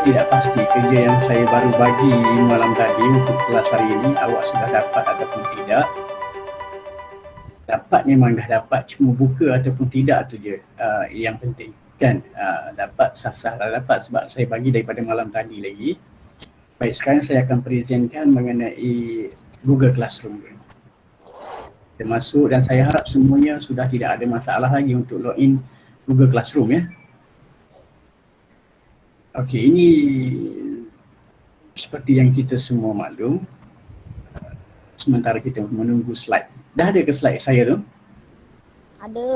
tidak pasti kerja yang saya baru bagi malam tadi untuk kelas hari ini awak sudah dapat ataupun tidak. Dapat memang dah dapat, cuma buka ataupun tidak tu je yang penting kan. Dapat sah-sah dah dapat sebab saya bagi daripada malam tadi lagi. Baik, sekarang saya akan presentkan mengenai Google Classroom. Kita masuk dan saya harap semuanya sudah tidak ada masalah lagi untuk login Google Classroom ya. Okey, ini seperti yang kita semua maklum, sementara kita menunggu slide. Dah ada ke slide saya tu? Ada.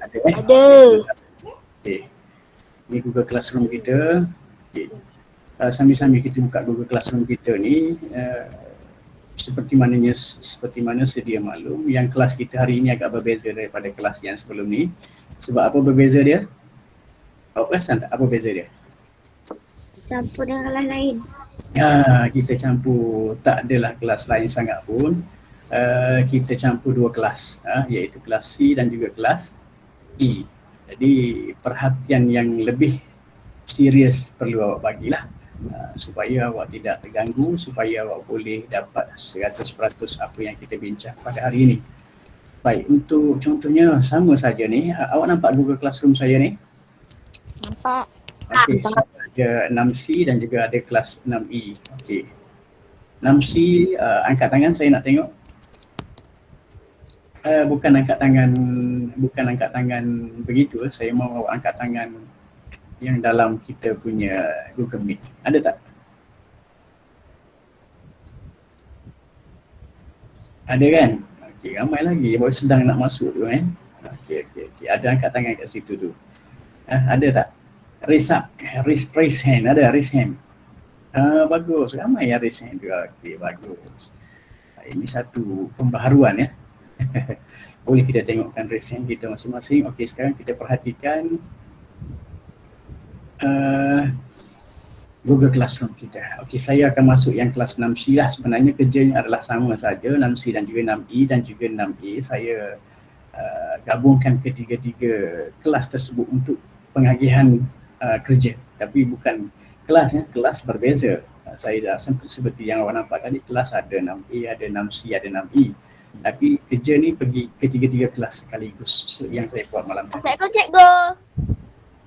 Ada Ada. Okey. Ini Google Classroom kita. Okay. Sambil-sambil kita buka Google Classroom kita ni, seperti mana sedia maklum, yang kelas kita hari ini agak berbeza daripada kelas yang sebelum ni. Sebab apa berbeza dia? Awak perasan tak apa beza dia? Campur dengan kelas lain. Kita campur, tak adalah kelas lain sangat pun. Kita campur dua kelas, iaitu kelas C dan juga kelas E. Jadi perhatian yang lebih serius perlu awak bagilah, supaya awak tidak terganggu, supaya awak boleh dapat 100% apa yang kita bincang pada hari ini. Baik, untuk contohnya sama saja ni, awak nampak Google Classroom saya ni? Nampak. Okey, ada 6C dan juga ada kelas 6E. Okey. 6C, angkat tangan saya nak tengok. Bukan angkat tangan begitu, saya mahu awak angkat tangan yang dalam kita punya Google Meet. Ada tak? Ada kan? Okey, ramai lagi baru sedang nak masuk tu kan. Okey. Ada angkat tangan kat situ tu. Ada tak? Raise hand. Ada raise hand. Bagus, ramai yang raise hand tu. Okey, bagus. Ini satu pembaharuan ya. Boleh kita tengokkan raise hand kita masing-masing. Okey, sekarang kita perhatikan Google Classroom kita. Okey, saya akan masuk yang kelas 6C lah. Sebenarnya kerjanya adalah sama saja, 6C dan juga 6E dan juga 6A. Saya gabungkan ketiga-tiga kelas tersebut untuk pengagihan kerja. Tapi bukan kelas ya, kelas berbeza. Saya dah seperti yang awak nampak tadi, kelas ada 6A, ada 6C, ada 6E. Tapi kerja ni pergi ketiga-tiga kelas sekaligus yang saya buat malam tadi. Assalamualaikum cikgu.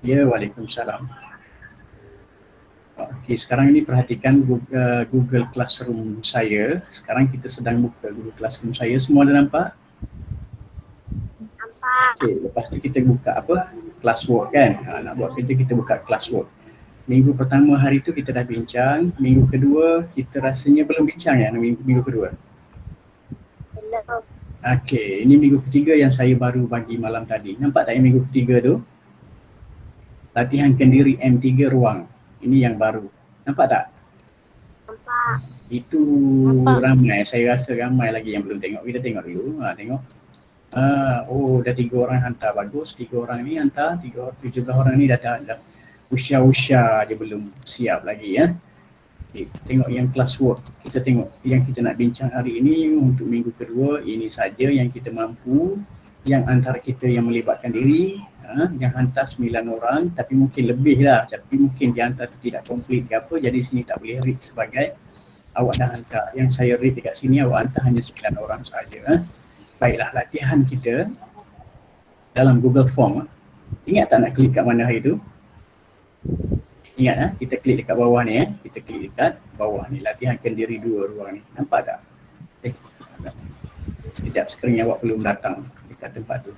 Ya, waalaikumsalam. Okey, sekarang ini perhatikan Google Classroom saya. Sekarang kita sedang buka Google Classroom saya. Semua ada nampak? Nampak. Okey, lepas tu kita buka apa? Classwork kan? Nak buat kerja kita buka Classwork. Minggu pertama hari tu kita dah bincang. Minggu kedua kita rasanya belum bincang ya, minggu kedua. Belum. Okey, ini minggu ketiga yang saya baru bagi malam tadi. Nampak tak yang minggu ketiga tu? Latihan kendiri M3 ruang. Ini yang baru. Nampak tak? Nampak. Itu Nampak. ramai. Saya rasa ramai lagi yang belum tengok. Kita tengok dulu. Tengok. Oh, dah 3 orang hantar. Bagus. 3 orang ni hantar. 17 orang ni dah usia je belum siap lagi ya. Okay, tengok yang classwork. Kita tengok yang kita nak bincang hari ini untuk minggu kedua. Ini saja yang kita mampu. Yang antara kita yang melibatkan diri. Yang hantar 9 orang, tapi mungkin lebih lah, tapi mungkin dia hantar tu tidak komplit ke apa, jadi sini tak boleh read sebagai awak dah hantar. Yang saya read dekat sini awak hantar hanya 9 orang saja. Baiklah, latihan kita dalam Google Form. Ingat tak nak klik kat mana hari tu? Ingat kita klik dekat bawah ni kita klik dekat bawah ni, latihan kendiri 2 ruang ni. Nampak tak? Sekejap, sekiranya awak belum datang dekat tempat tu.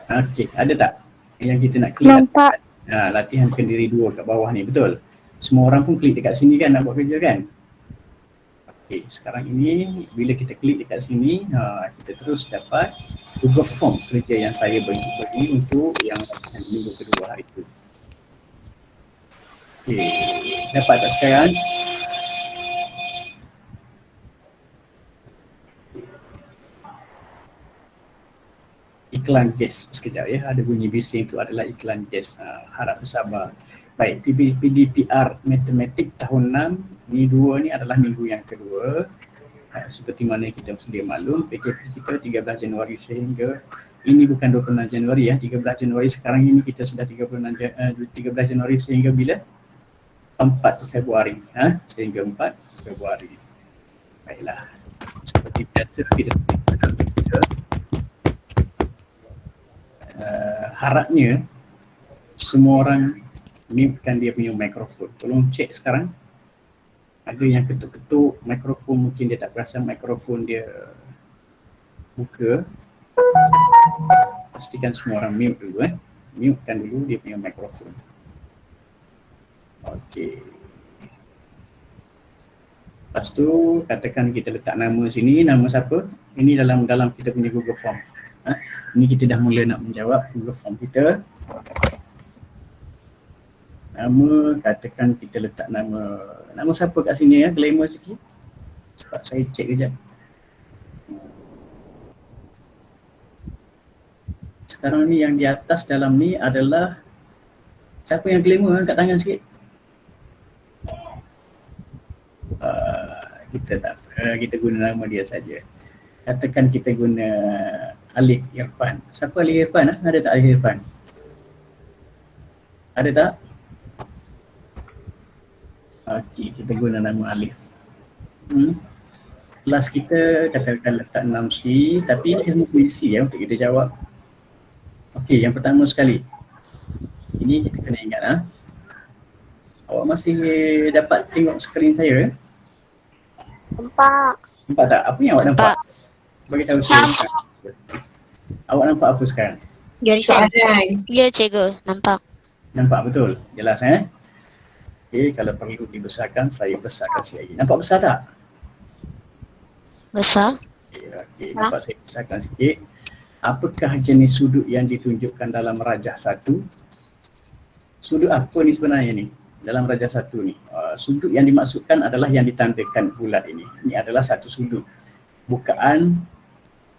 Okey, ada tak yang kita nak klik? Nampak. Latihan kendiri 2 kat bawah ni, betul? Semua orang pun klik dekat sini kan nak buat kerja kan? Okey, sekarang ini bila kita klik dekat sini, kita terus dapat Google Form kerja yang saya bagi untuk yang minggu kedua hari itu. Okey, dapat tak sekarang? Iklan gas sekejap ya, ada bunyi bising itu adalah iklan gas. Harap bersabar. Baik, PDPR Matematik tahun 6, ni 2 ni adalah minggu yang kedua. Seperti mana kita sedia maklum, PKP kita 13 Januari sehingga ini bukan 26 Januari ya, 13 Januari sekarang ini kita sudah 13 Januari sehingga bila? 4 Februari. Sehingga 4 Februari. Baiklah. Seperti biasa kita harapnya semua orang mute-kan dia punya mikrofon. Tolong cek sekarang. Ada yang ketuk-ketuk mikrofon, mungkin dia tak perasan mikrofon dia buka. Pastikan semua orang mute dulu Mute-kan dulu dia punya mikrofon. Okey. Lepas tu katakan kita letak nama sini, nama siapa? Ini dalam kita punya Google Form. Ini kita dah mula nak menjawab Google Form kita. Nama, katakan kita letak nama siapa kat sini ya, glamour sikit. Cepat saya cek kejap. Sekarang ni yang di atas dalam ni adalah siapa yang glamour kat tangan sikit? Kita guna nama dia saja. Katakan kita guna Alif Irfan. Siapa Alif Irfan? Ada tak Alif Irfan? Ada tak? Okey, kita guna nama Alif. Kelas kita katakan letak 6C, tapi ilmu puisi ya untuk kita jawab. Okey, yang pertama sekali. Ini kita kena ingat Awak masih dapat tengok skrin saya? Nampak. Nampak tak? Apa yang awak nampak? Bagi tahu saya. Awak nampak apa sekarang? Garisan. Ya cikgu, nampak. Nampak betul? Jelas Okey, kalau perlu dibesarkan, saya besarkan sikit lagi. Nampak besar tak? Besar. Okey, nampak saya besarkan sikit. Apakah jenis sudut yang ditunjukkan dalam rajah 1? Sudut apa ni sebenarnya ni? Dalam rajah 1 ni. Sudut yang dimaksudkan adalah yang ditandakan bulat ini. Ini adalah satu sudut. Bukaan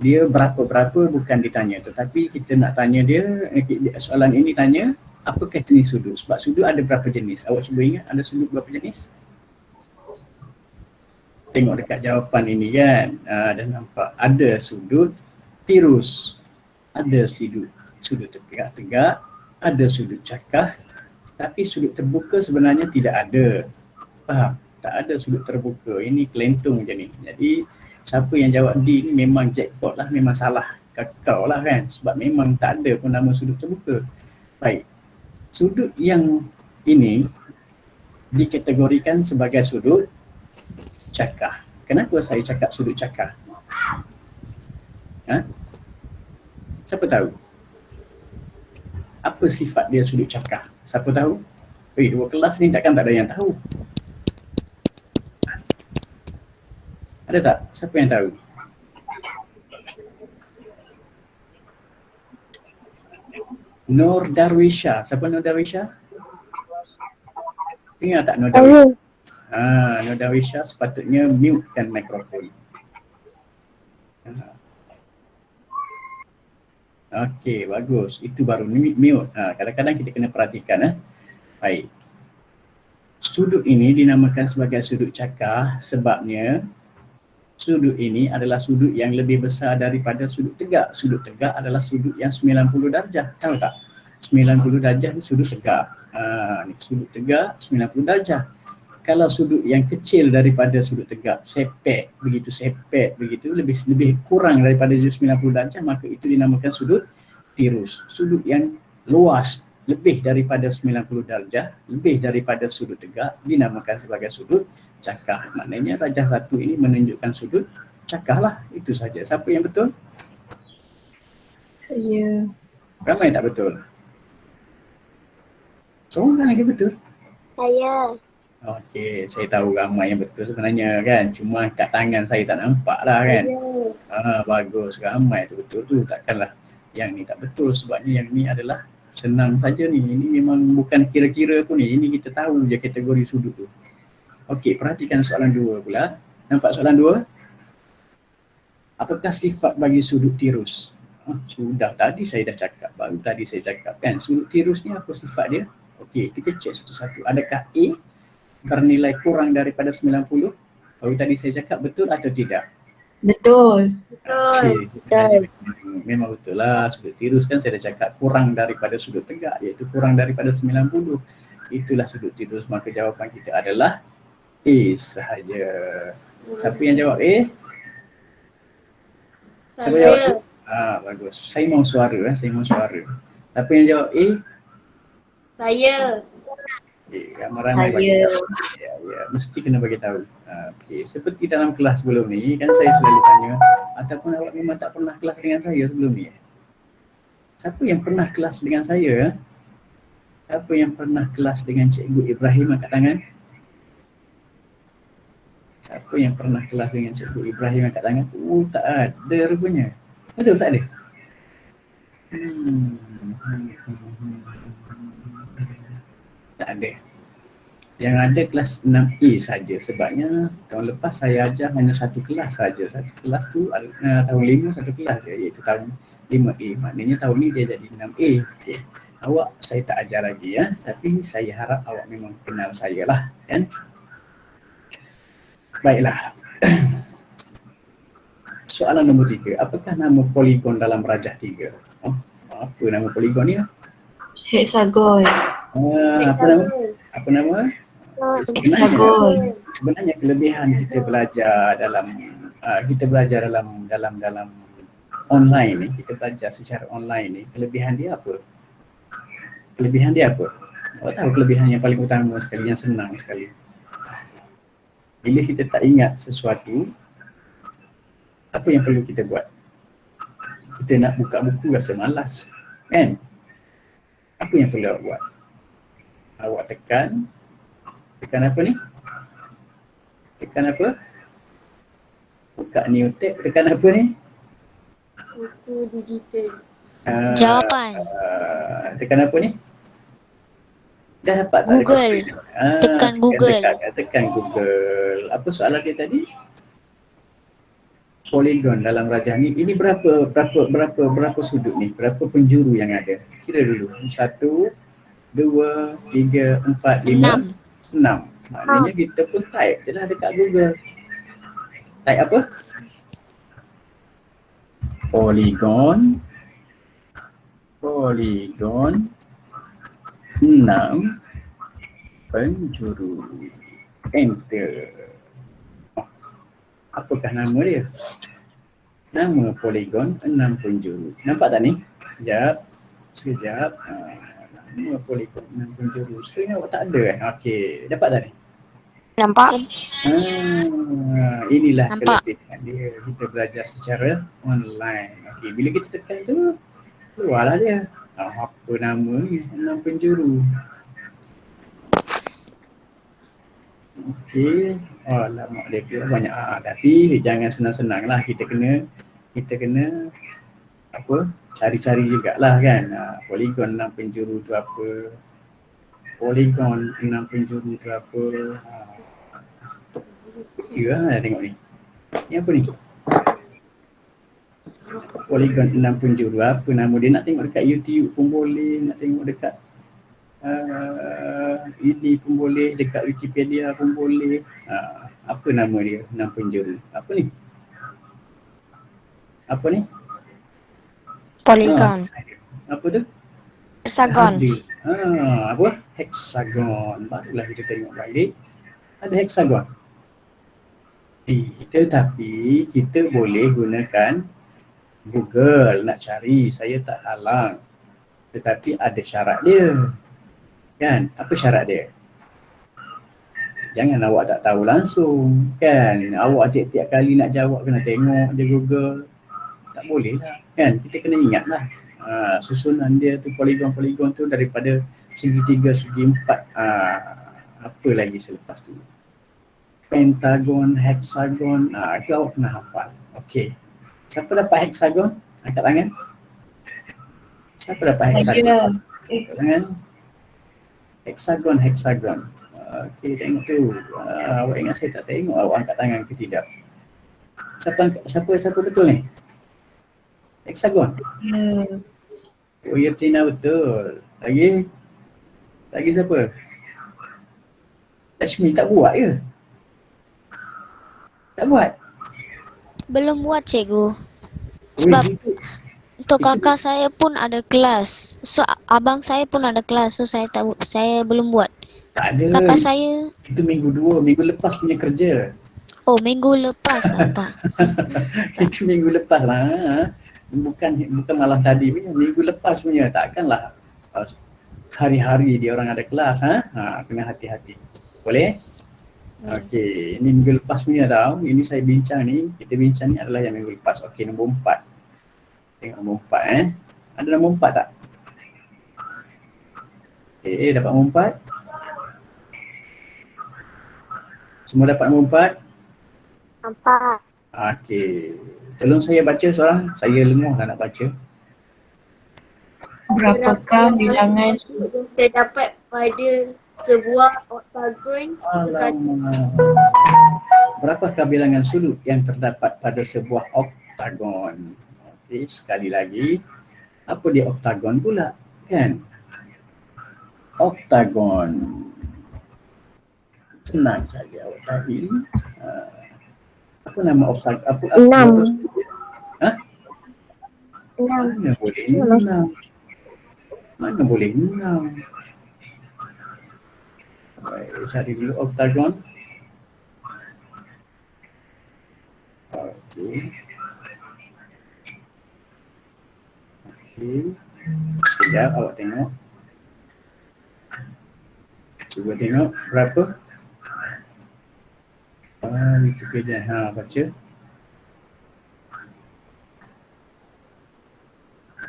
dia berapa-berapa bukan ditanya. Tetapi kita nak tanya dia, soalan ini tanya, apakah jenis sudut? Sebab sudut ada berapa jenis? Awak cuba ingat ada sudut berapa jenis? Tengok dekat jawapan ini kan. Dan nampak ada sudut tirus, ada sudut tegak-tegak, ada sudut cakah, tapi sudut terbuka sebenarnya tidak ada. Faham? Tak ada sudut terbuka. Ini kelentung je ni. Jadi siapa yang jawab D ni memang jackpot lah, memang salah. Kakau lah kan. Sebab memang tak ada pun nama sudut terbuka. Baik. Sudut yang ini dikategorikan sebagai sudut cakah. Kenapa saya cakap sudut cakah? Siapa tahu? Apa sifat dia sudut cakah? Siapa tahu? Dua kelas ni takkan tak ada yang tahu. Ada tak? Siapa yang tahu? Nur Darwisha. Siapa Nur Darwisha? Ingat tak Nur Darwisha? Nur Darwisha sepatutnya mute-kan mikrofon. Okey, bagus. Itu baru mute. Kadang-kadang kita kena perhatikan. Baik. Sudut ini dinamakan sebagai sudut cakah sebabnya sudut ini adalah sudut yang lebih besar daripada sudut tegak. Sudut tegak adalah sudut yang 90 darjah. Tahu tak? 90 darjah ni sudut tegak. Ni sudut tegak 90 darjah. Kalau sudut yang kecil daripada sudut tegak, sepek begitu, lebih kurang daripada 90 darjah, maka itu dinamakan sudut tirus. Sudut yang luas lebih daripada 90 darjah, lebih daripada sudut tegak, dinamakan sebagai sudut cakah. Maknanya rajah 1 ini menunjukkan sudut cakah lah. Itu saja. Siapa yang betul? Saya. Ramai tak betul? Seorang lagi betul? Saya. Okey, saya tahu ramai yang betul sebenarnya kan. Cuma kat tangan saya tak nampak lah kan. Bagus, ramai tu betul tu. Takkanlah yang ni tak betul sebabnya yang ni adalah senang saja ni. Ini memang bukan kira-kira pun ni. Ini kita tahu je kategori sudut tu. Okey, perhatikan soalan 2 pula. Nampak soalan 2? Apakah sifat bagi sudut tirus? Sudah tadi saya dah cakap, baru tadi saya cakap kan. Sudut tirus ni apa sifat dia? Okey, kita cek satu-satu. Adakah A bernilai kurang daripada 90? Baru tadi saya cakap betul atau tidak? Betul. Okey, kita Memang betul lah, sudut tirus kan saya dah cakap kurang daripada sudut tegak, iaitu kurang daripada 90. Itulah sudut tirus, maka jawapan kita adalah A sahaja. Siapa yang jawab A? Siapa jawab A? Bagus. Saya mau suara, saya mau suara. Siapa yang jawab A? Saya. Ramai bagi tahu. Ya, mesti kena bagi tahu. Okey, seperti dalam kelas sebelum ni kan saya selalu tanya, ataupun awak memang tak pernah kelas dengan saya sebelum ni? Siapa yang pernah kelas dengan saya? Siapa yang pernah kelas dengan Cikgu Ibrahim angkat tangan? Siapa yang pernah kelas dengan Cikgu Ibrahim angkat tangan? Tak ada rupanya. Betul tak ada? Tak ada. Yang ada kelas 6A saja, sebabnya tahun lepas saya ajar hanya satu kelas saja. Satu kelas tu tahun 5 satu kelas je, iaitu tahun 5A. Maknanya tahun ni dia jadi 6A. Okay. Awak saya tak ajar lagi ya, tapi saya harap awak memang kenal saya lah kan. Baiklah. Soalan nombor 3, apakah nama poligon dalam rajah 3? Apa nama poligon ni? Hexagon. Apa nama? Sebenarnya kelebihan kita belajar dalam online ni, kita belajar secara online ni, kelebihan dia apa? Awak tahu kelebihan yang paling utama sekali, yang senang sekali. Bila kita tak ingat sesuatu, apa yang perlu kita buat? Kita nak buka buku rasa malas, kan? Apa yang perlu awak buat? Awak tekan apa ni? Tekan apa? Buka new tab, tekan apa ni? Buku digital. Jawapan. Tekan apa ni? Dah dapat tak? Google. Tekan Google. Tekan Google. Apa soalan dia tadi? Poligon dalam rajah ni, ini berapa sudut ni? Berapa penjuru yang ada? Kira dulu. 1, 2, 3, 4, 5, 6. Maknanya kita pun type je lah dekat Google. Type apa? Poligon 6 penjuru. Enter. Apakah nama dia? Nama poligon 6 penjuru. Nampak tak ni? Sekejap. Nama poligon 6 penjuru. Sekarang awak tak ada kan? Okey. Dapat tak ni? Nampak? Inilah Nampak. kelebihan dia. Kita belajar secara online. Okey. Bila kita tekan tu, keluarlah dia. Apa nama ni? 6 penjuru. Okey. Alamak dia kira banyak. Tapi jangan senang-senang lah. Kita kena apa? Cari-cari jugalah kan. Poligon 6 penjuru tu apa? Poligon 6 penjuru tu apa? Ya, tengok ni. Ni apa ni? Poligon 6 penjuru, apa nama dia? Nak tengok dekat YouTube pun boleh, nak tengok dekat ini pun boleh, dekat Wikipedia pun boleh. Apa nama dia? 6 penjuru. Apa ni? Apa ni? Poligon. Apa tu? Hexagon. Apa? Hexagon. Barulah kita tengok balik. Ada hexagon. Tetapi kita boleh gunakan Google nak cari. Saya tak halang. Tetapi ada syarat dia. Kan? Apa syarat dia? Jangan awak tak tahu langsung. Kan? Awak tiap-tiap kali nak jawab kena tengok je Google. Tak boleh lah. Kan? Kita kena ingat lah. Susunan dia tu, poligon-poligon tu daripada segi 3, segi 4. Apa lagi selepas tu? Pentagon, hexagon. Itu awak kena hafal. Okey. Siapa dapat hexagon? Angkat tangan. Siapa dapat hexagon? Angkat tangan. Hexagon. Okey, tengok tu. Awak ingat saya tak tengok awak angkat tangan ke tidak? Siapa betul ni? Hexagon. Oh, ya Tina betul. Lagi siapa? Lashmi tak buat ke? Tak buat? Belum buat cikgu. Sebab Untuk Itu- kakak saya pun ada kelas. So abang saya pun ada kelas. So saya belum buat. Tak ada. Kakak saya Itu minggu lepas punya kerja. minggu lepas tak. Itu minggu lepas lah. Bukan malam tadi punya, minggu lepas punya. Takkanlah hari-hari dia orang ada kelas. Kena hati-hati. Boleh? Okey, ini minggu lepas punya tau. Ini saya bincang ni, kita bincang ni adalah yang minggu lepas. Okey, nombor 4. Tengok nombor 4 Ada nombor 4 tak? Okey, dapat nombor 4. Semua dapat nombor 4? Nampak. Okey. Tolong saya baca seorang. Saya lenguh dah nak baca. Berapakah bilangan terdapat pada sebuah oktagon sekali? Alamak. Berapakah bilangan sudut yang terdapat pada sebuah oktagon? Okey, sekali lagi. Apa dia oktagon pula? Kan? Oktagon. Senang saja awak tahu. Apa nama oktagon? Apa 6. Ha? 6. Mana boleh 6? Baik, cari dulu oktagon. Okey. Sekejap awak tengok. Cuba tengok berapa. Wikipedia. Baca.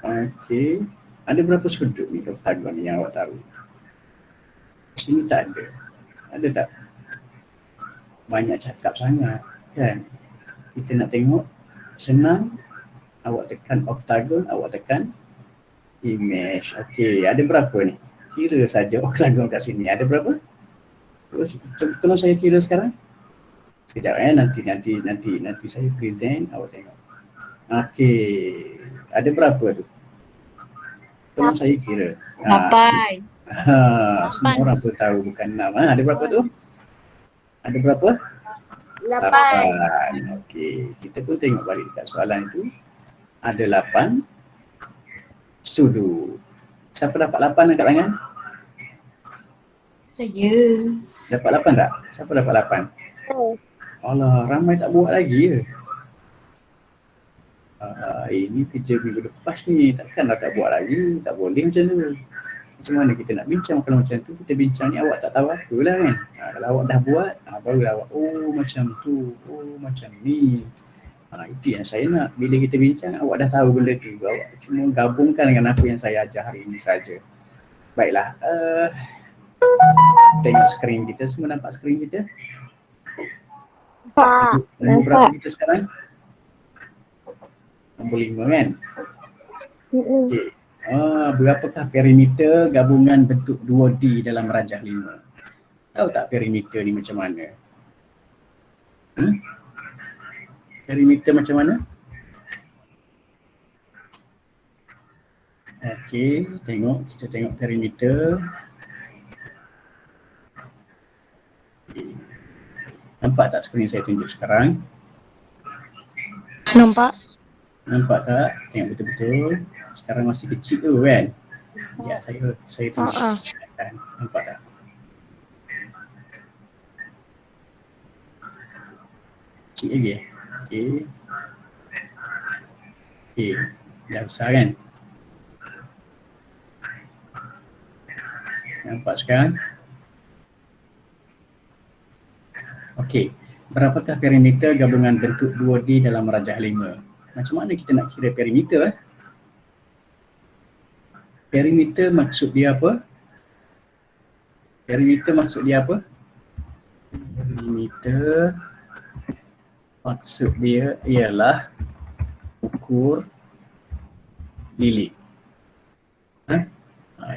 Okey. Ada berapa sudut ni oktagon ni yang awak tahu? Sini tak ada. Ada tak? Banyak cakap sangat kan? Kita nak tengok senang. Awak tekan oktagon, awak tekan image. Okey, ada berapa ni? Kira saja oktagon kat sini. Ada berapa? Tolong saya kira sekarang. Sekejap nanti saya present, awak tengok. Okey, ada berapa tu? Tolong saya kira. 8. Semua orang pun tahu bukan 6. Ada berapa tu? Ada berapa? 8. Okey, kita pun tengok balik dekat soalan itu. Ada 8 sudut. Siapa dapat 8 dekat tangan? Saya. Dapat 8 tak? Siapa dapat 8? Alah, ramai tak buat lagi ya. Ini kerja minggu lepas ni, takkanlah tak buat lagi. Tak boleh macam tu. Macam mana kita nak bincang kalau macam tu? Kita bincang ni awak tak tahu apa lah kan. Kalau awak dah buat, barulah awak, oh macam tu, oh macam ni. Itu yang saya nak. Bila kita bincang, awak dah tahu benda tu. Awak cuma gabungkan dengan apa yang saya ajar hari ini saja. Baiklah. Tengok skrin kita. Semua nampak skrin kita? Nombor berapa kita sekarang? Nombor 5 kan? Okey. Berapakah perimeter gabungan bentuk 2D dalam rajah 5? Tahu tak perimeter ni macam mana? Perimeter macam mana? Okey, kita tengok perimeter. Okay. Nampak tak skrin saya tunjuk sekarang? Nampak? Nampak tak? Tengok betul-betul. Sekarang masih kecil tu kan? Ya, saya tunjuk. Nampak tak? Kecil lagi. Okey. Dah besar kan? Nampak sekarang? Okey. Berapakah perimeter gabungan bentuk 2D dalam rajah 5? Macam mana kita nak kira perimeter? Perimeter maksud dia apa? Perimeter maksud dia ialah ukur lilit.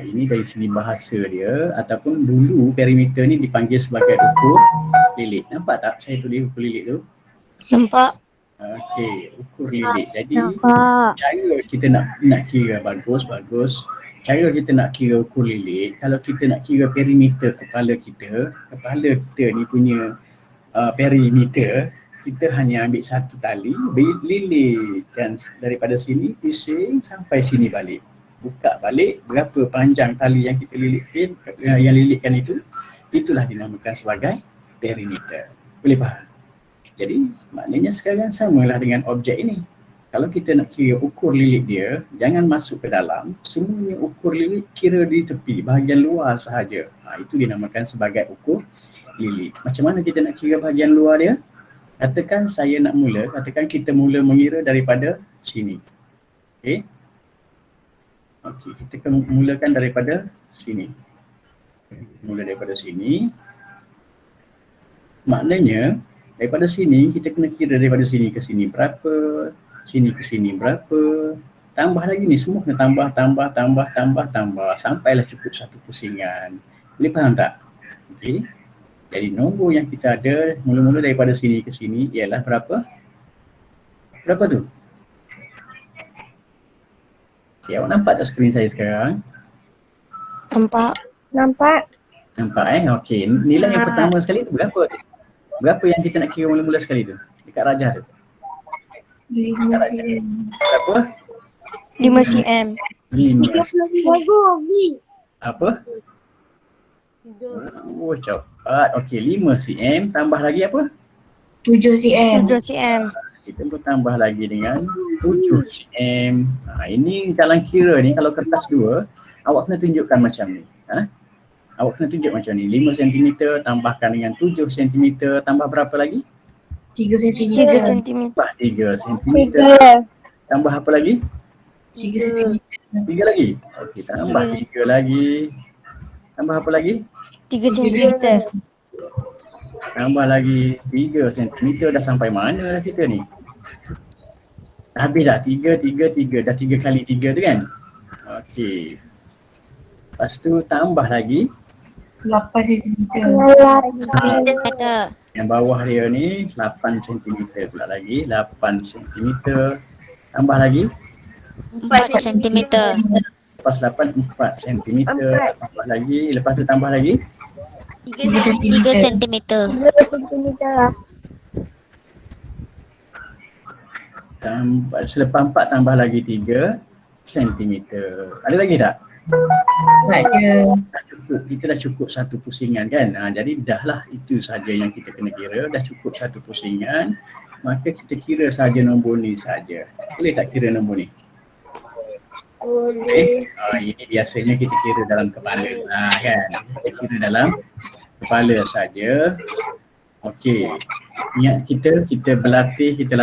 Ini dari segi bahasa dia, ataupun dulu perimeter ni dipanggil sebagai ukur lilit. Nampak tak saya tulis ukur lilit tu? Nampak. Okey, ukur lilit. Jadi cara kita nak kira bagus. Cara kita nak kira ukur lilit, kalau kita nak kira perimeter kepala kita ni punya perimeter, kita hanya ambil satu tali, lilitkan daripada sini, pusing sampai sini balik. Buka balik, berapa panjang tali yang kita lilitkan itu, itulah dinamakan sebagai perimeter. Boleh faham? Jadi maknanya sekarang samalah dengan objek ini. Kalau kita nak kira ukur lilit dia, jangan masuk ke dalam, semuanya ukur lilit kira di tepi, bahagian luar sahaja. Itu dinamakan sebagai ukur lilit. Macam mana kita nak kira bahagian luar dia? Katakan katakan kita mula mengira daripada sini. Okey. Okey, kita mulakan daripada sini. Mula daripada sini. Maknanya, daripada sini kita kena kira daripada sini ke sini berapa, sini ke sini berapa, tambah lagi ni, semua kena tambah sampailah cukup satu pusingan. Boleh faham tak? Okey. Jadi nombor yang kita ada mula-mula daripada sini ke sini ialah berapa? Berapa tu? Okey, awak nampak tak skrin saya sekarang? Nampak. Nampak? Nampak Okey, nilai yang pertama sekali tu berapa? Berapa yang kita nak kira mula-mula sekali tu? Dekat rajah tu. Berapa? 5 cm. 5. Bagus. Apa? Oh, cepat. Okey, 5 cm tambah lagi apa? 7 cm. 7 cm. Kita pun tambah lagi dengan 7 cm. Ini jalan kira ni kalau kertas 2, awak kena tunjukkan macam ni. Awak kena tunjuk macam ni. 5 cm tambahkan dengan 7 cm tambah berapa lagi? 3 cm. 3 cm. Tambah 3 cm. Tambah apa lagi? 3 cm. 3 lagi? Okey, tambah 3 lagi. Tambah apa lagi? 3 cm. Tambah lagi 3 cm. Dah sampai mana dah kita ni? Dah habis dah? 3. Dah 3 kali 3 tu kan? Okey. Lepas tu tambah lagi 8 cm. Kata. yang bawah dia ni 8 cm pula lagi. 8 cm. Tambah lagi 4 cm. lepas 8 4 cm. Tambah lagi. Lepas tu tambah lagi 3 cm. selepas 4 tambah lagi 3 cm. Ada lagi tak? Tak ada. Dah cukup. Kita dah cukup satu pusingan kan. Jadi dah lah itu saja yang kita kena kira. Dah cukup satu pusingan. Maka kita kira saja nombor ni saja. Boleh tak kira nombor ni? Boleh. Ini biasanya kita kira dalam kepala kan. Kita kira dalam kepala saja. Okey. Ingat kita berlatih, kita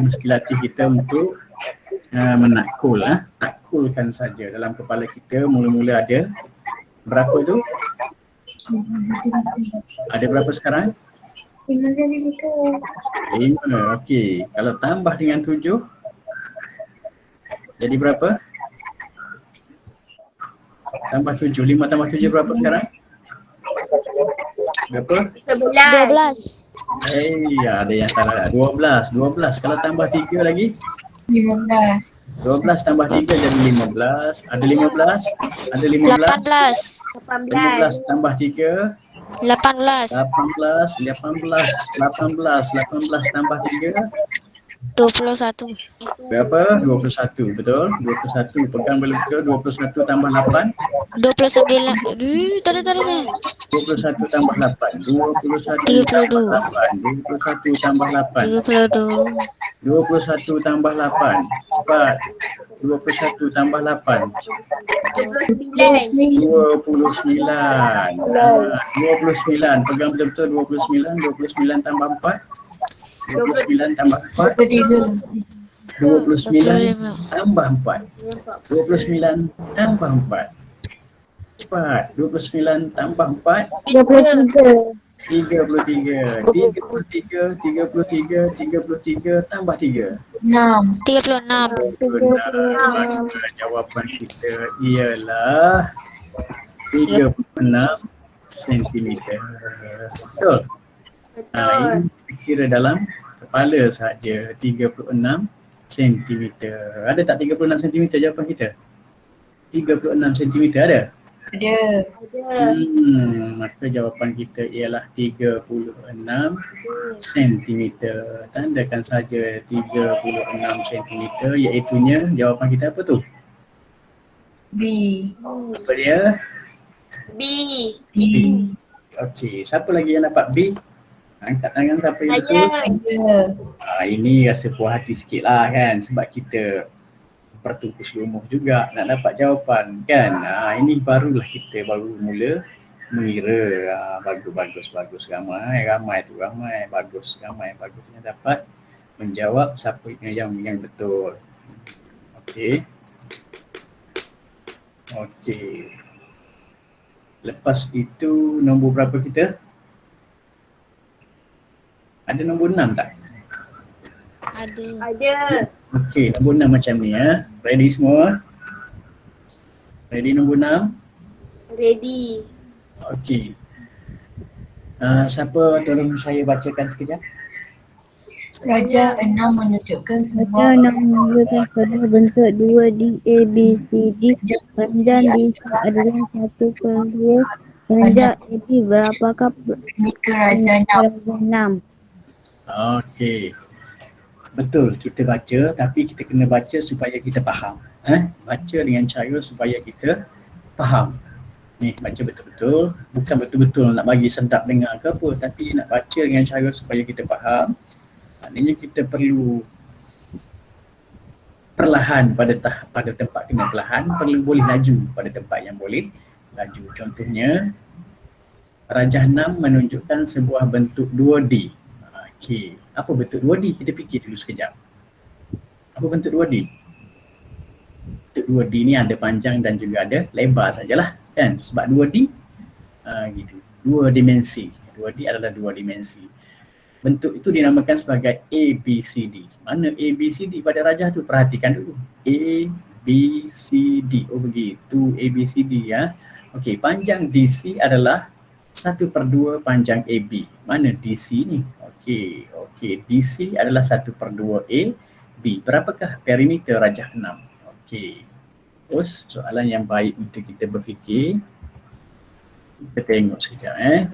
mesti latih kita untuk menakul takulkan saja dalam kepala kita. Mula-mula ada berapa tu? Ada berapa sekarang? 5 cm. 5. Okey. Kalau tambah dengan 7 jadi berapa? Tambah 7. 5 tambah 7 berapa sekarang? Berapa? 12. Ada yang salah. 12. Kalau tambah 3 lagi? 15. 12 tambah 3 jadi 15. Ada 15? Ada 15? 15 tambah 3? 18. 18 tambah 3? 21. Berapa? 21, betul? 21, pegang betul. 21 tambah 8? 29. Tak ada. 21 tambah 8. 21 tambah 8. 21 tambah 8. 32. 21 tambah 8. Cepat. 21 tambah 8. 29. 29. Pegang betul-betul 29. 29 tambah 4. 29 tambah 4. 23. 29 tambah 4. 29 tambah 4. Cepat. 29 tambah 4. 23. 33 tambah 3. 6. 36. Jawapan kita ialah 36 cm. Betul? Ini kita kira dalam kepala saja 36 cm. Ada tak 36 cm jawapan kita? 36 cm ada? Ada. Maka jawapan kita ialah 36 cm. Tandakan saja 36 cm, iaitunya jawapan kita apa tu? B. Apa dia? B. B. Okey, siapa lagi yang dapat B? Angkat tangan siapa yang betul? Ada. Ini rasa puas hati sikit lah kan, sebab kita bertungkus lumus juga nak dapat jawapan kan. Ini barulah kita baru mula mengira. Bagus, ramai bagus yang dapat menjawab siapa yang betul. Okey. Lepas itu nombor berapa kita? Ada nombor 6 tak? Ada. Okey, nombor 6 macam ni ya. Ready semua? Ready nombor 6? Ready. Okey. Siapa tolong saya bacakan sekejap? Raja 6 menunjukkan sebuah Raja 6 menunjukkan sebuah bentuk 2D ABCD. Panjang DC adalah 1/2. Panjang AB berapakah perimeter Raja 6. Raja 6? Okey. Betul, kita baca tapi kita kena baca supaya kita faham. Baca dengan cara supaya kita faham. Ni baca betul-betul, bukan betul-betul nak bagi sedap dengar ke apa, tapi nak baca dengan cara supaya kita faham. Maknanya kita perlu perlahan pada tempat kena perlahan, perlu boleh laju pada tempat yang boleh laju. Contohnya, Rajah 6 menunjukkan sebuah bentuk 2D. Okey, apa bentuk 2D? Kita fikir dulu sekejap. Apa bentuk 2D? Bentuk 2D ni ada panjang dan juga ada lebar sajalah kan, sebab 2D gitu, dua dimensi. 2D adalah dua dimensi. Bentuk itu dinamakan sebagai ABCD. Mana ABCD pada rajah tu? Perhatikan dulu. ABCD. Oh begitu ABCD ya. Okey, panjang DC adalah 1/2 panjang AB. Mana DC ni? Okey, DC adalah 1/2 AB. Berapakah perimeter rajah 6? Okey. Terus soalan yang baik untuk kita berfikir. Kita tengok sekejap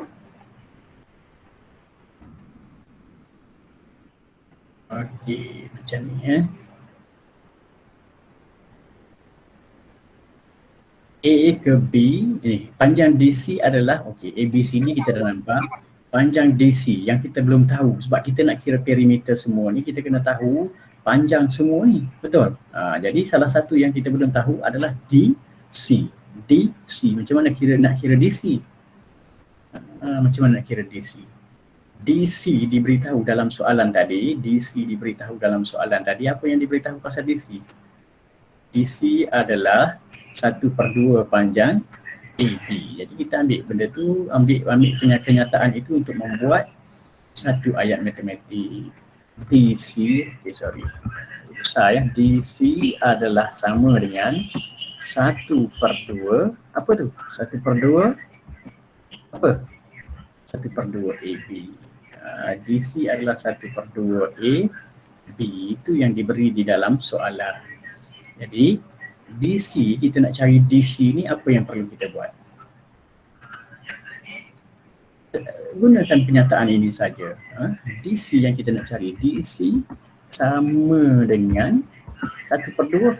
Okey, macam ni A ke B, panjang DC adalah, ABC ni kita dah nampak. Panjang DC yang kita belum tahu, sebab kita nak kira perimeter semua ni, kita kena tahu panjang semua ni, betul? Jadi salah satu yang kita belum tahu adalah DC. Macam mana nak kira DC? Macam mana nak kira DC? DC diberitahu dalam soalan tadi, apa yang diberitahu pasal DC? DC adalah 1/2 panjang AB. Jadi kita ambil benda tu, ambil kenyataan itu untuk membuat satu ayat matematik. DC, besar ya. DC adalah sama dengan 1/2, apa tu? 1/2 apa? 1/2 AB. DC adalah 1/2 AB, itu yang diberi di dalam soalan. Jadi DC, kita nak cari DC ni, apa yang perlu kita buat? Gunakan penyataan ini saja. DC yang kita nak cari, DC sama dengan 1/2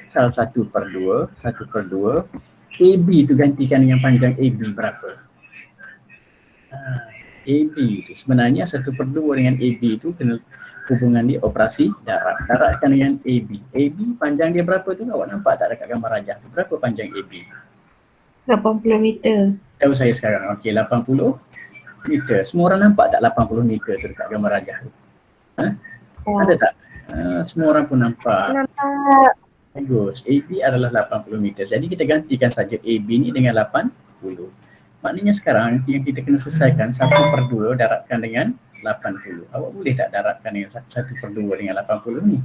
AB tu gantikan dengan panjang AB berapa? AB tu sebenarnya 1/2 dengan AB tu kena hubungan dia operasi darat. Daratkan dengan AB. AB panjang dia berapa tu? Awak nampak tak dekat gambar rajah tu? Berapa panjang AB? 80 meter. Tahu saya sekarang. Okey, 80 meter. Semua orang nampak tak 80 meter tu dekat gambar rajah tu? Ada tak? Semua orang pun nampak. Nampak. Bagus. AB adalah 80 meter. Jadi kita gantikan saja AB ni dengan 80. Maknanya sekarang yang kita kena selesaikan 1/2 daratkan dengan 80. Awak boleh tak daratkan dengan 1/2 dengan 80 ni?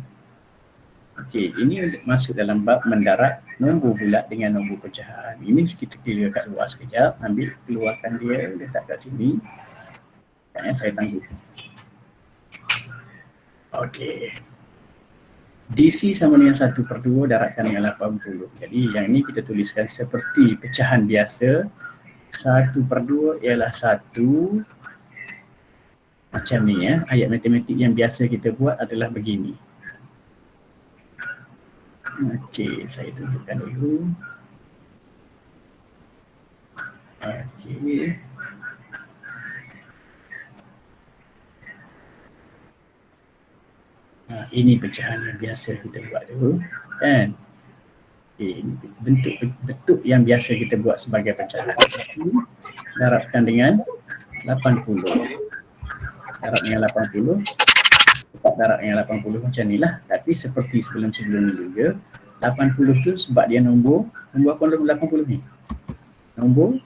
Okey, ini masuk dalam bab mendarat nombor bulat dengan nombor pecahan. Ini kita kira kat luar sekejap. Ambil, keluarkan dia, letak kat sini. Saya tangguh. Okey. DC sama dengan 1/2 darabkan dengan 80. Jadi yang ini kita tuliskan seperti pecahan biasa. 1/2 ialah 1. Macam ni ya, ayat matematik yang biasa kita buat adalah begini. Okey, saya tunjukkan dulu. Okey. Ini pecahan yang biasa kita buat dulu kan. Ini bentuk yang biasa kita buat sebagai pecahan. Darabkan dengan 80. Darab dengan 80. Tetap darab dengan 80 macam ni lah. Tapi seperti sebelum-sebelum ni juga, 80 tu sebab dia nombor apa nombor 80 ni? Nombor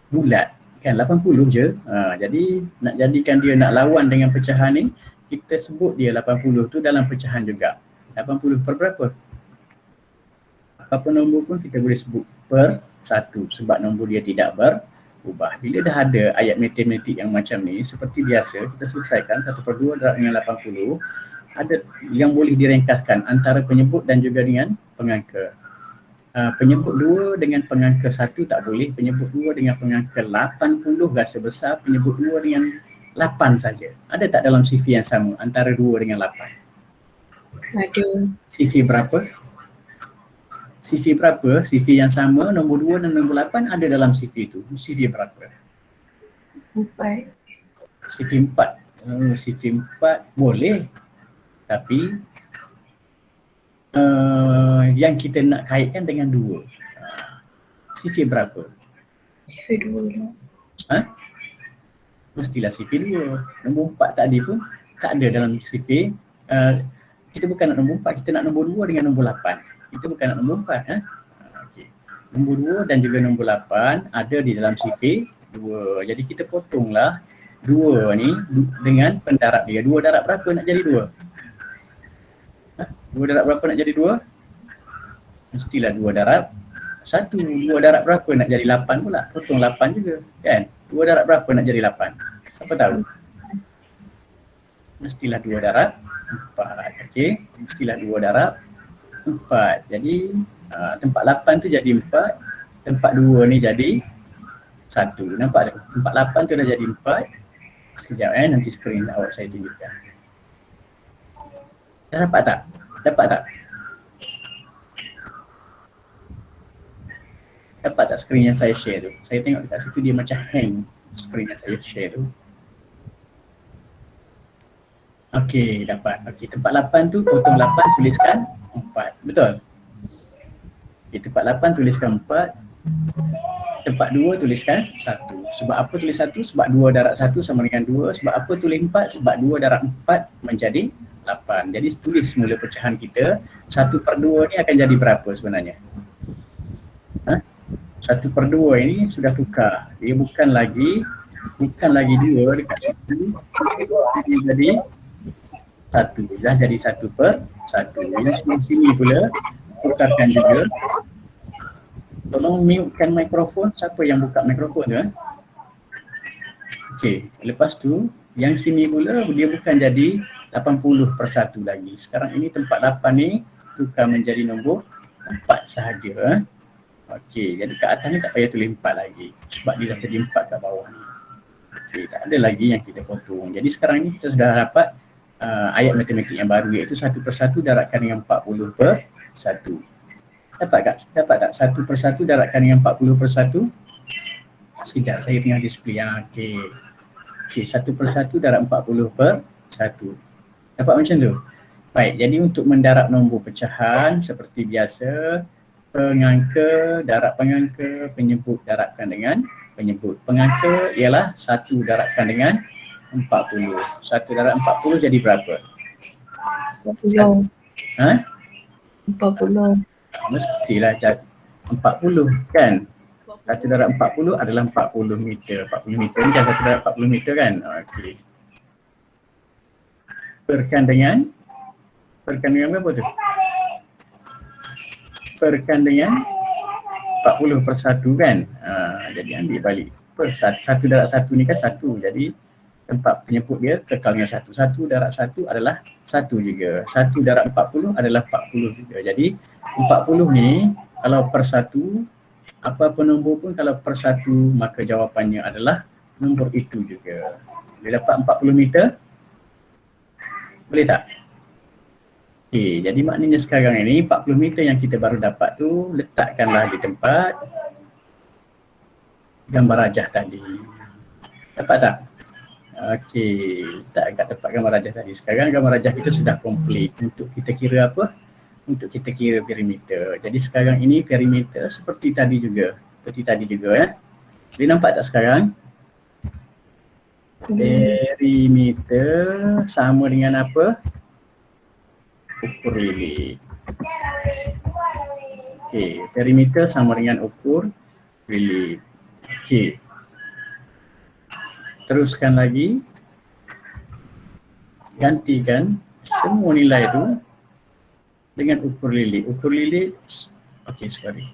bulat kan, 80 je. Jadi nak jadikan dia nak lawan dengan pecahan ni, kita sebut dia 80 tu dalam pecahan juga. 80 per berapa? Apa nombor pun kita boleh sebut per 1 sebab nombor dia tidak berubah. Bila dah ada ayat matematik yang macam ni, seperti biasa kita selesaikan 1/2 darab dengan 80. Ada yang boleh direngkaskan antara penyebut dan juga dengan pengangka. Penyebut 2 dengan pengangka 1 tak boleh. Penyebut 2 dengan pengangka 80 rasa besar. Penyebut 2 dengan 8 saja. Ada tak dalam CV yang sama antara 2 dengan 8? Ada. CV berapa? CV berapa? CV yang sama, nombor 2 dan nombor 8 ada dalam CV tu. CV berapa? 4. CV 4. CV 4 boleh. Tapi yang kita nak kaitkan dengan 2. CV berapa? CV 2 lah. Mestilah CV 2. Nombor 4 tadi pun tak ada dalam CV. Kita bukan nak nombor 4, kita nak nombor 2 dengan nombor 8. Kita bukan nak nombor 4. Okay. Nombor 2 dan juga nombor 8 ada di dalam CV 2. Jadi kita potonglah 2 ni dengan pendarab dia. 2 darab berapa nak jadi 2? 2 darab berapa nak jadi 2? Mestilah 2 darab 1. 2 darab berapa nak jadi 8 pula? Potong 8 juga kan? 2 darab berapa nak jadi 8? Siapa tahu? Mestilah 2 darab 4. Okey, mestilah 2 darab 4. Jadi tempat 8 tu jadi 4, tempat 2 ni jadi 1. Nampak tak? Tempat 8 tu dah jadi 4. Sekejap nanti skrin awak saya tunjukkan. Dah dapat tak? Dapat tak? Dapat tak skrin yang saya share tu? Saya tengok dekat situ dia macam hang skrin yang saya share tu. Okey, dapat. Okey, tempat 8 tu potong 8 tuliskan 4. Betul? Okey, tempat 8 tuliskan 4. Tempat 2 tuliskan 1. Sebab apa tulis 1? Sebab 2 darab 1 sama dengan 2. Sebab apa tulis 4? Sebab 2 darab 4 menjadi 8. Jadi tulis semula pecahan kita. 1/2 ni akan jadi berapa sebenarnya? 1/2 ini sudah tukar. Dia bukan lagi 2 dekat situ. Dia jadi 1. Dah jadi 1/1. Yang sini pula tukarkan juga. Tolong mute-kan mikrofon. Siapa yang buka mikrofon tu? Okey, lepas tu yang sini pula dia bukan jadi 80/1 lagi. Sekarang ini tempat 8 ni tukar menjadi nombor 4 sahaja. Okey, jadi kat atas ni tak payah tulis 4 lagi sebab dia dah jadi 4 kat bawah ni. Okey, tak ada lagi yang kita potong. Jadi sekarang ni kita sudah dapat ayat matematik yang baru iaitu 1/1 darabkan dengan 40/1. Dapat tak 1/1 darabkan dengan 40/1? Sekejap saya tengah display. Okey. Okey, 1/1 darab 40/1. Dapat macam tu? Baik, jadi untuk mendarab nombor pecahan seperti biasa, pengangka, darab pengangka, penyebut darabkan dengan penyebut. Pengangka ialah 1 darabkan dengan 40. 1 darab 40 jadi berapa? 40. 40. Mestilah 40 kan? 1 darab 40 adalah 40 meter. 40 meter ni kan 1 darab 40 meter kan? Okey. Perkan dengan berapa tu? Perkan dengan 40/1 kan? Jadi ambil balik. 1 darab 1 ni kan 1. Jadi tempat penyebut dia kekalnya 1. 1 darab 1 adalah 1 juga. 1 darab 40 adalah 40 juga. Jadi 40 ni kalau per 1, apa-apa nombor pun kalau per 1, maka jawapannya adalah nombor itu juga. Dia dapat 40 meter. Boleh tak? Okey, jadi maknanya sekarang ini 40 meter yang kita baru dapat tu letakkanlah di tempat gambar rajah tadi. Dapat tak? Okey, letak kat tempat gambar rajah tadi. Sekarang gambar rajah kita sudah komplit untuk kita kira apa? Untuk kita kira perimeter. Jadi sekarang ini perimeter seperti tadi juga. Seperti tadi juga ya. Boleh nampak tak sekarang? Perimeter sama dengan apa? Ukur lili. Okey, perimeter sama dengan ukur lili. Okey. Teruskan lagi. Gantikan semua nilai itu dengan ukur lili. Ukur lili, okey sekali.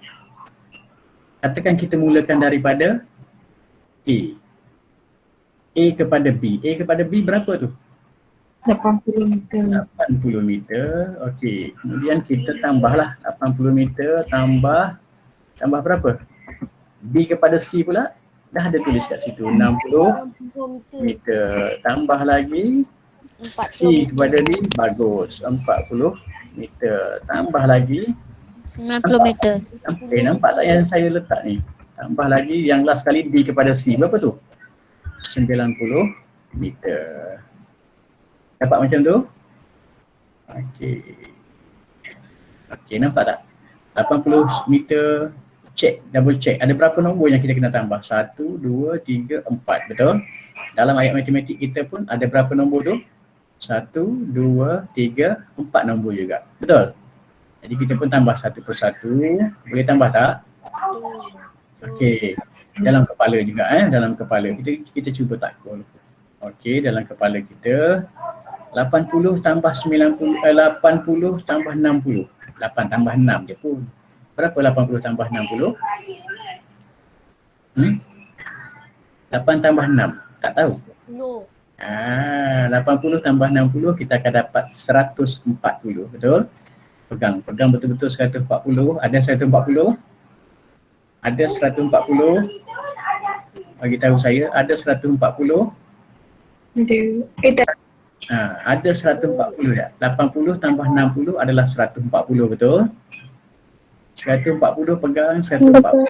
Katakan kita mulakan daripada A. A kepada B. A kepada B berapa tu? 80 meter. 80 meter. Okey. Kemudian kita tambahlah 80 meter tambah berapa? B kepada C pula dah ada tulis kat situ 60 meter. Tambah lagi C kepada D, bagus 40 meter. Tambah lagi 90 meter. nampak tak yang saya letak ni? Tambah lagi yang last kali D kepada C berapa tu? 90 meter. Dapat macam tu? Okey. Okey, nampak tak? 80 meter, check, double check. Ada berapa nombor yang kita kena tambah? 1, 2, 3, 4. Betul? Dalam ayat matematik kita pun ada berapa nombor tu? 1, 2, 3, 4 nombor juga. Betul? Jadi kita pun tambah satu persatu. Boleh tambah tak? Okey. Dalam kepala juga dalam kepala. Kita cuba takul. Okey, dalam kepala kita 80 tambah 90, 80 tambah 60. 8 tambah 6 je pun. Berapa 80 tambah 60? 8 tambah 6. Tak tahu. No. 80 tambah 60 kita akan dapat 140. Betul? Pegang betul-betul 140. Ada 140? Ada 140? Bagi tahu saya, ada 140? Ada 140 tak? 80 tambah 60 adalah 140, betul? 140 pegang 140.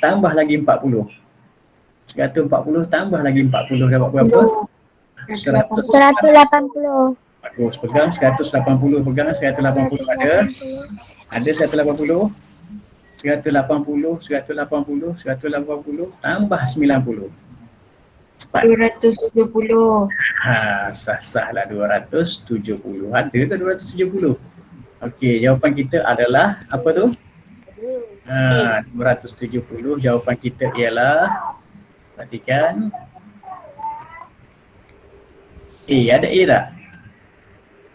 Tambah lagi 40. 140 tambah lagi 40 dapat berapa? 180. Bagus, pegang 180, pegang 180 ada. Ada 180. 180, 180 tambah 90. 270. Sah lah 270. Ada ke 270? Okey, jawapan kita adalah apa tu? 270. Jawapan kita ialah, perhatikan. Ada A tak?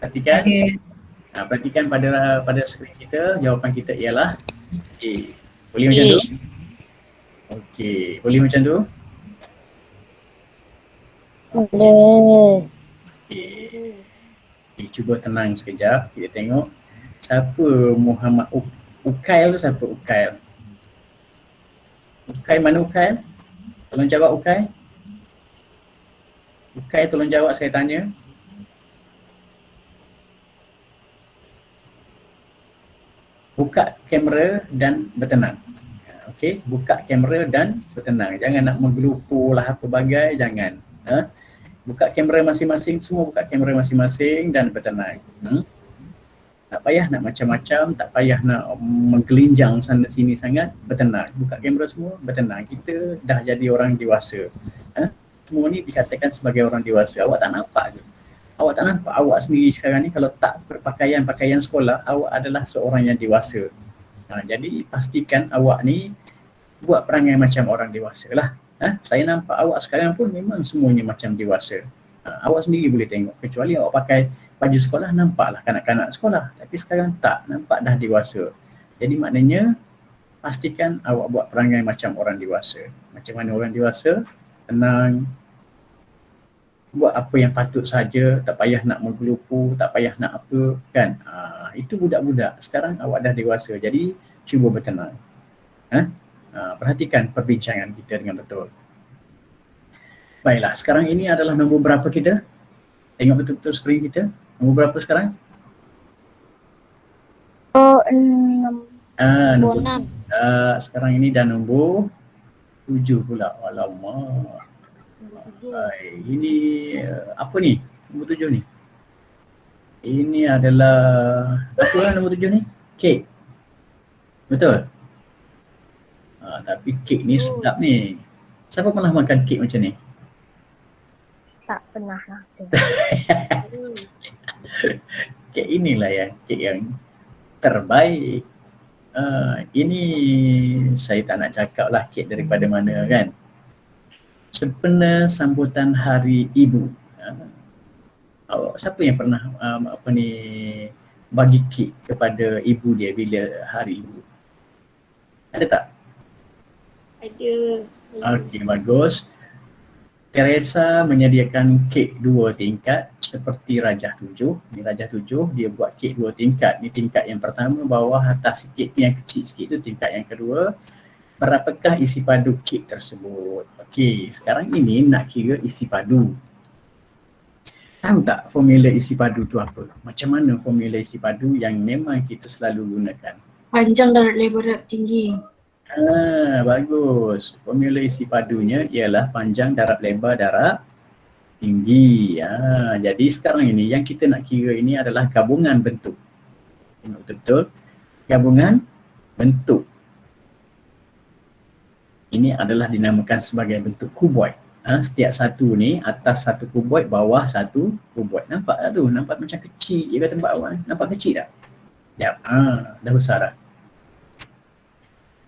Perhatikan. Perhatikan pada skrin kita, jawapan kita ialah A. Boleh macam tu? Okey, boleh macam tu? Boleh. Okay, cuba tenang sekejap. Kita tengok siapa Muhammad Ukail tu, siapa Ukail? Ukail, mana Ukail? Tolong jawab Ukail. Ukail tolong jawab, saya tanya. Buka kamera dan bertenang. Okey, buka kamera dan bertenang. Jangan nak menggelupur lah apa bagai, jangan. Buka kamera masing-masing, semua buka kamera masing-masing dan bertenang. Tak payah nak macam-macam, tak payah nak menggelinjang sana sini sangat, bertenang. Buka kamera semua, bertenang. Kita dah jadi orang dewasa. Semua ni dikatakan sebagai orang dewasa. Awak tak nampak ke? Awak tak nampak awak sendiri sekarang ni kalau tak berpakaian sekolah, awak adalah seorang yang dewasa. Jadi pastikan awak ni buat perangai macam orang dewasa lah. Saya nampak awak sekarang pun memang semuanya macam dewasa. Awak sendiri boleh tengok, kecuali awak pakai baju sekolah, nampaklah kanak-kanak sekolah. Tapi sekarang tak, nampak dah dewasa. Jadi maknanya pastikan awak buat perangai macam orang dewasa. Macam mana orang dewasa? Tenang, buat apa yang patut saja, tak payah nak menggelupu, tak payah nak apa kan. Itu budak-budak. Sekarang awak dah dewasa, jadi cuba bertenang. Perhatikan perbincangan kita dengan betul. Baiklah, sekarang ini adalah nombor berapa kita? Tengok betul-betul skrin kita. Nombor berapa sekarang? Oh, 6. Nombor Nombor 6. sekarang ini dah nombor 7 pula. Alamak. Ini apa ni? Nombor 7 ni. Ini adalah apa lah nombor 7 ni? Kek. Betul? Tapi kek ni sedap ni. Siapa pernah makan kek macam ni? Tak pernah lah. Kek inilah kek yang terbaik. Ini saya tak nak cakap lah kek daripada mana kan. Sempena sambutan Hari Ibu. Siapa yang pernah bagi kek kepada ibu dia bila Hari Ibu? Ada tak? Ada. Okey, bagus. Teresa menyediakan kek 2 tingkat seperti Rajah 7. Ni Rajah 7 dia buat kek 2 tingkat. Ni tingkat yang pertama, bawah atas sikit yang kecil sikit tu tingkat yang kedua. Berapakah isi padu kek tersebut? Okey, sekarang ini nak kira isi padu. Tahu tak formula isi padu tu apa? Macam mana formula isi padu yang memang kita selalu gunakan? Panjang darat lebar darat tinggi. Bagus. Formula isi padunya ialah panjang darab lebar darab tinggi. Jadi sekarang ini yang kita nak kira ini adalah gabungan bentuk. Tengok betul-betul. Gabungan bentuk. Ini adalah dinamakan sebagai bentuk kuboid. Setiap satu ni atas satu kuboid, bawah satu kuboid. Nampak tak tu? Nampak macam kecil je kat tempat awak. Nampak kecil tak? Sekejap. Dah besar dah.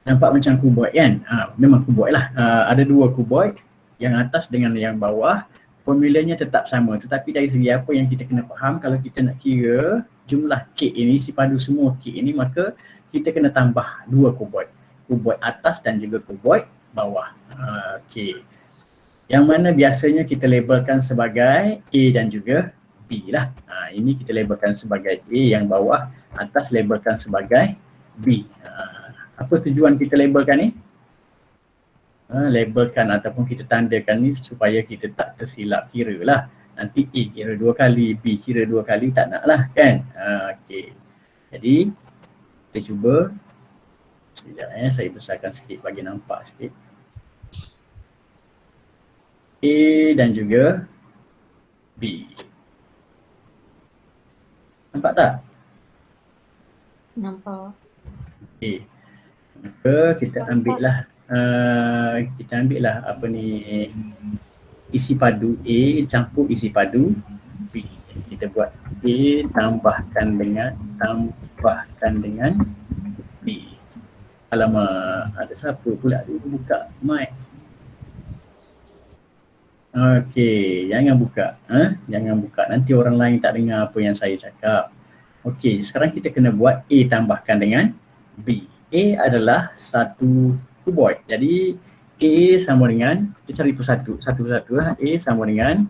Nampak macam kuboid kan? Memang kuboid lah. Ada 2 kuboid, yang atas dengan yang bawah. Formulanya tetap sama, tetapi dari segi apa yang kita kena faham, kalau kita nak kira jumlah kek ini, isi padu semua kek ini, maka kita kena tambah 2 kuboid. Kuboid atas dan juga kuboid bawah. Okey. Yang mana biasanya kita labelkan sebagai A dan juga B lah. Ini kita labelkan sebagai A yang bawah, atas labelkan sebagai B. Apa tujuan kita labelkan ni? Labelkan ataupun kita tandakan ni supaya kita tak tersilap kira lah. Nanti A kira 2 kali, B kira 2 kali, tak nak lah kan? Okey. Jadi kita cuba. Sekejap saya besarkan sikit bagi nampak sikit. A dan juga B. Nampak tak? Nampak. Okey. Maka kita ambil lah apa ni, isi padu A campur isi padu B. Kita buat A tambahkan dengan B. Alamak, ada siapa pula tu buka mic. Okey, jangan buka. Jangan buka, nanti orang lain tak dengar apa yang saya cakap. Okey, sekarang kita kena buat A tambahkan dengan B. A adalah satu kuboid. Jadi A sama dengan, kita cari satu-satu lah. A sama dengan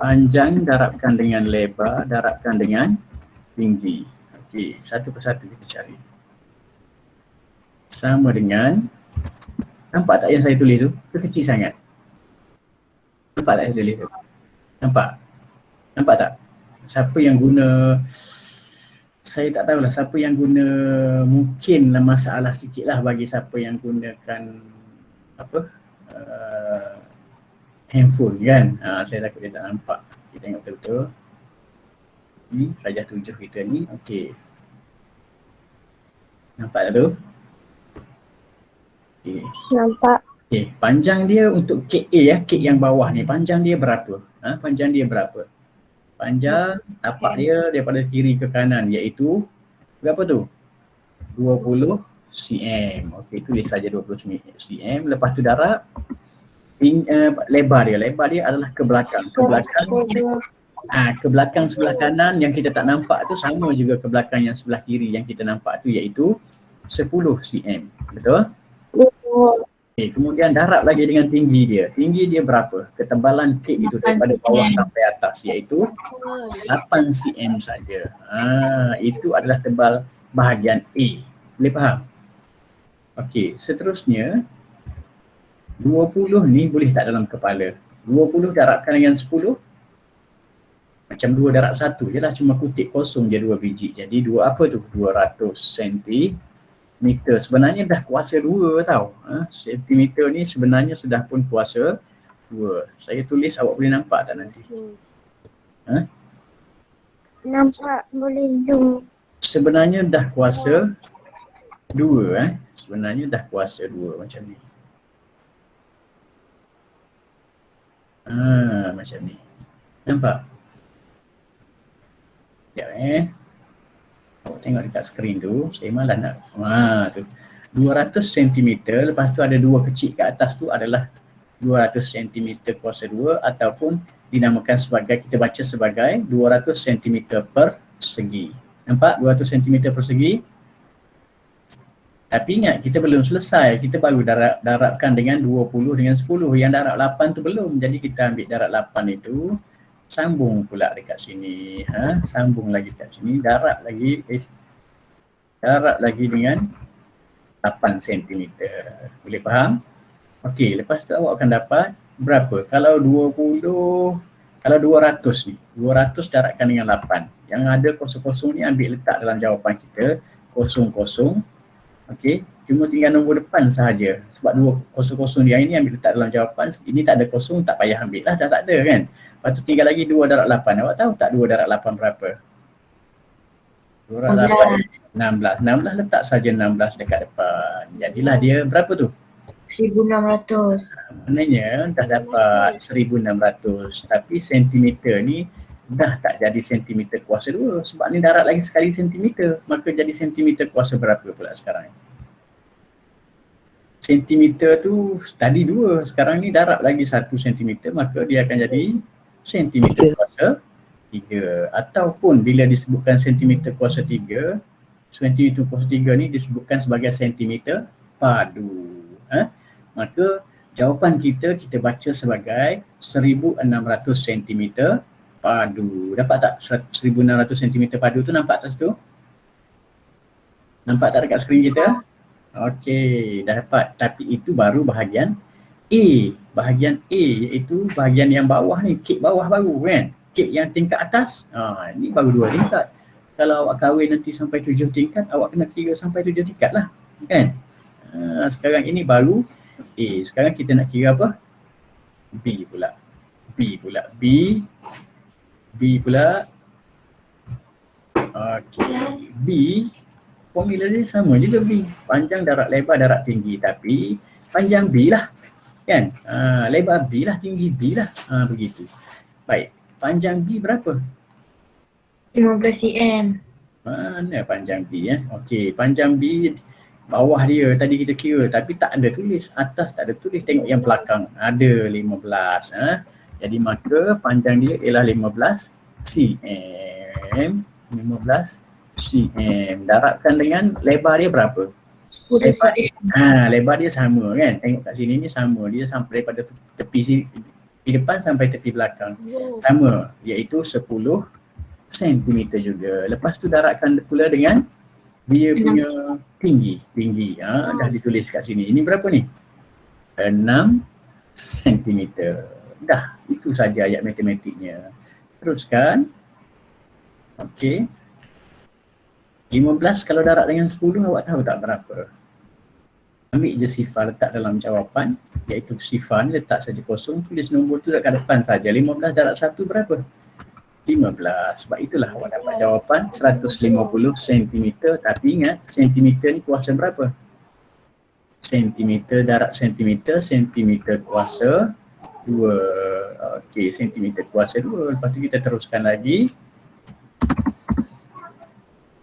panjang darabkan dengan lebar darabkan dengan tinggi. Okey, satu persatu kita cari. Sama dengan, nampak tak yang saya tulis tu? Kecil sangat. Nampak tak yang saya tulis tu? Nampak? Nampak tak? Siapa yang guna, saya tak tahulah siapa yang guna, mungkin masalah sikit lah bagi siapa yang gunakan handphone kan. Saya takut dia tak nampak. Kita tengok betul-betul. Ni Rajah 7 kita ni. Okey. Nampak tak tu? Okey. Nampak. Okey, panjang dia untuk kek A kek yang bawah ni, panjang dia berapa? Panjang dia berapa? Panjang tapak dia daripada kiri ke kanan iaitu berapa tu? 20 cm. Okey, tulis saja 20 cm. Lepas tu darab lebar dia adalah ke belakang. Ke belakang sebelah kanan yang kita tak nampak tu sama juga ke belakang yang sebelah kiri yang kita nampak tu iaitu 10 cm. Betul? Kemudian darab lagi dengan tinggi dia. Tinggi dia berapa? Ketebalan kek itu daripada bawah sampai atas, iaitu 8 cm saja. Itu adalah tebal bahagian A. Boleh faham? Okey, seterusnya 20 ni boleh tak dalam kepala? 20 darabkan dengan 10, macam 2 darab 1 je lah, cuma kutip kosong je 2 biji. Jadi 2 apa tu? 200 cm. Sebenarnya dah kuasa 2 tau. Sentimeter ni sebenarnya sudah pun kuasa 2. Saya tulis, awak boleh nampak tak nanti? Nampak, boleh zoom. Sebenarnya dah kuasa 2. Sebenarnya dah kuasa 2 macam ni. Macam ni. Nampak? Sekejap awak tengok dekat skrin tu, saya malas nak. Tu. 200 cm, lepas tu ada 2 kecil kat atas tu adalah 200 cm kuasa 2 ataupun dinamakan sebagai, kita baca sebagai 200 cm persegi. Nampak? 200 cm persegi. Tapi ingat, kita belum selesai. Kita baru darabkan dengan 20 dengan 10. Yang darab 8 tu belum. Jadi kita ambil darab 8 itu, sambung pula dekat sini. Sambung lagi dekat sini. Darab lagi dengan 8 cm. Boleh faham? Okey, lepas tu awak akan dapat berapa? Kalau 200 ni, 200 darabkan dengan 8. Yang ada kosong-kosong ni ambil letak dalam jawapan kita. Kosong-kosong. Okey, cuma tinggal nombor depan sahaja. Sebab 2 kosong-kosong dia ini ambil letak dalam jawapan. Ini tak ada kosong, tak payah ambil lah, dah tak ada kan. Lepas tu tinggal lagi 2 darab 8. Awak tahu tak 2 darab 8 berapa? 2 darab 8, 16. 16 letak saja 16 dekat depan. Jadilah dia berapa tu? 1600. Maknanya dah dapat 1600. Tapi sentimeter ni dah tak jadi sentimeter kuasa 2. Sebab ni darab lagi sekali sentimeter. Maka jadi sentimeter kuasa berapa pula sekarang? Sentimeter tu tadi 2. Sekarang ni darab lagi 1 sentimeter. Maka dia akan jadi sentimeter kuasa 3. Ataupun bila disebutkan sentimeter kuasa 3, sentimeter kuasa 3 ni disebutkan sebagai sentimeter padu. Maka jawapan kita baca sebagai 1600 cm padu. Dapat tak 1600 cm padu tu, nampak tak situ? Nampak tak dekat skrin kita? Okey, dah dapat. Tapi itu baru bahagian A. Bahagian A iaitu bahagian yang bawah ni, kek bawah baru kan. Kek yang tingkat atas, ni baru 2 tingkat. Kalau awak kahwin nanti sampai 7 tingkat, awak kena kira sampai 7 tingkat lah kan. Sekarang ini baru A. Sekarang kita nak kira apa? B pula. B pula. Okey. B, formula dia sama juga B. Panjang, darab, lebar, darab, tinggi. Tapi panjang B lah. Kan? Lebar B lah, tinggi B lah. Begitu. Baik. Panjang B berapa? 15 cm. Mana panjang B Okey. Panjang B bawah dia tadi kita kira tapi tak ada tulis. Atas tak ada tulis. Tengok yang belakang. Ada 15. Jadi maka panjang dia ialah 15 cm. 15 cm. Darabkan dengan lebar dia berapa? 10 cm. Lebar dia sama kan? Tengok kat sini ni sama. Dia sampai daripada tepi depan sampai tepi belakang. Sama. Iaitu 10 cm juga. Lepas tu darabkan pula dengan dia punya tinggi. Dah ditulis kat sini. Ini berapa ni? 6 cm. Dah, itu saja ayat matematiknya. Teruskan. Okey. 15 kalau darab dengan 10, awak tahu tak berapa? Ambil je sifar letak dalam jawapan, iaitu sifar ni letak saja kosong, tulis nombor tu dekat depan saja. 15 darab 1 berapa? 15. Sebab itulah awak dapat jawapan 150 cm. Tapi ingat, sentimeter ni kuasa berapa? Sentimeter darab sentimeter, sentimeter kuasa 2. Okey, sentimeter kuasa 2. Lepas tu kita teruskan lagi.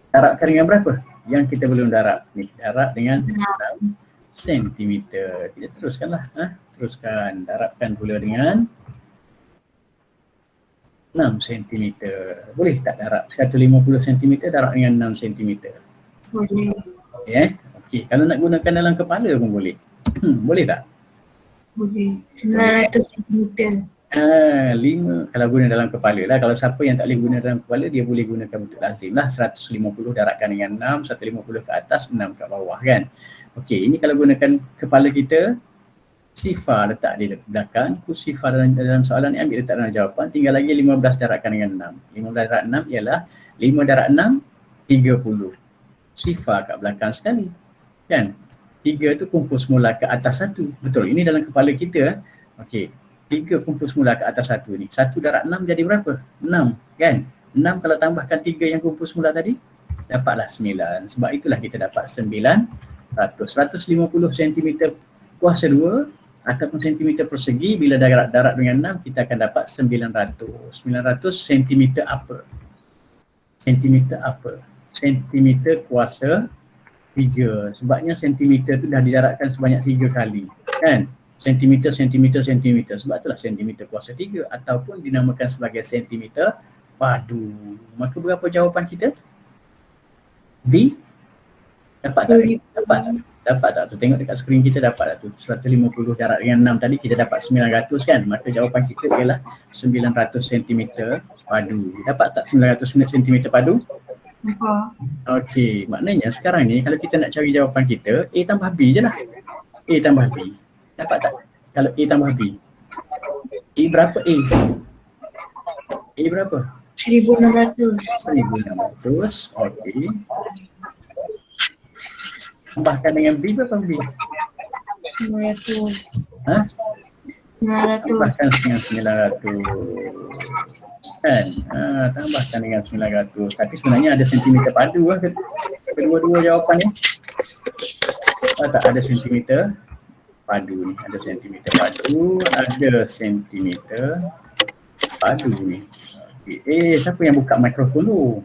Darabkan dengan berapa? Yang kita belum darab ni. Darab dengan 6 sentimeter. Kita teruskanlah. Teruskan. Darabkan pula dengan 6 cm. Boleh tak darab 150 cm darab dengan 6 cm? Boleh. Okey. Okey. Kalau nak gunakan dalam kepala pun boleh. Boleh tak? Boleh. 900 cm. 5 kalau guna dalam kepala lah. Kalau siapa yang tak boleh guna dalam kepala, dia boleh gunakan bentuk lazim lah. 150 darabkan dengan 6, 150 ke atas, 6 ke bawah kan. Okey, ini kalau gunakan kepala kita, sifar letak di belakang. Sifar dalam soalan ni ambil letak dalam jawapan. Tinggal lagi 15 darabkan dengan 6. 15 darab 6 ialah 5 darab 6, 30. Sifar kat belakang sekali. Kan? 3 tu kumpul semula ke atas 1. Betul, ini dalam kepala kita. Okey. 3 kumpul semula ke atas 1 ni. 1 darab 6 jadi berapa? 6 kan? 6 kalau tambahkan 3 yang kumpul semula tadi, dapatlah 9. Sebab itulah kita dapat 900. 150 cm kuasa 2 ataupun centimeter persegi, bila darab dengan 6 kita akan dapat 900. 900 cm apa? Centimeter apa? Centimeter kuasa 3. Sebabnya centimeter tu dah didarabkan sebanyak 3 kali kan? Sentimeter. Sebab itulah sentimeter kuasa 3 ataupun dinamakan sebagai sentimeter padu. Maka berapa jawapan kita? B? Dapat tak? Dapat tak tu? Tengok dekat skrin kita, dapat tak tu? 150 darab dengan 6 tadi kita dapat 900 kan? Maka jawapan kita ialah 900 cm padu. Dapat tak 900 cm padu? Okey, maknanya sekarang ni kalau kita nak cari jawapan kita, A tambah B je lah. A tambah B. Dapat tak? Kalau A tambah B. A berapa A? A berapa? 1600. 1600. Okey. Tambahkan dengan B berapa B? 900. Ha? 900. Tambahkan dengan 900. Kan? Tambahkan dengan 900. Tapi sebenarnya ada sentimeter padu lah kedua-dua jawapan ni. Tak ada sentimeter padu ni. Ada sentimeter padu. Ada sentimeter padu ni. Okay. Siapa yang buka mikrofon tu?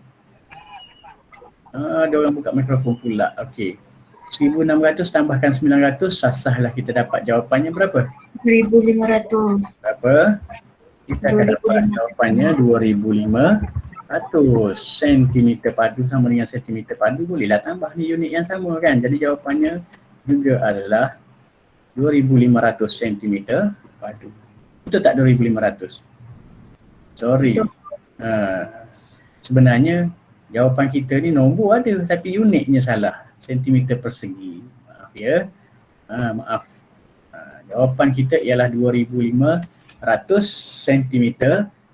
Ada orang buka mikrofon pula. Okey. 1600 tambahkan 900, sah-sahlah kita dapat jawapannya berapa? 2500. Berapa? Kita akan dapat jawapannya 2500. Sentimeter padu sama dengan sentimeter padu, bolehlah tambah ni unit yang sama kan. Jadi jawapannya juga adalah 2500 cm padu. Betul tak 2500? Sorry. Sebenarnya jawapan kita ni nombor ada tapi unitnya salah. Sentimeter persegi. Maaf ya. Maaf. Jawapan kita ialah 2500 cm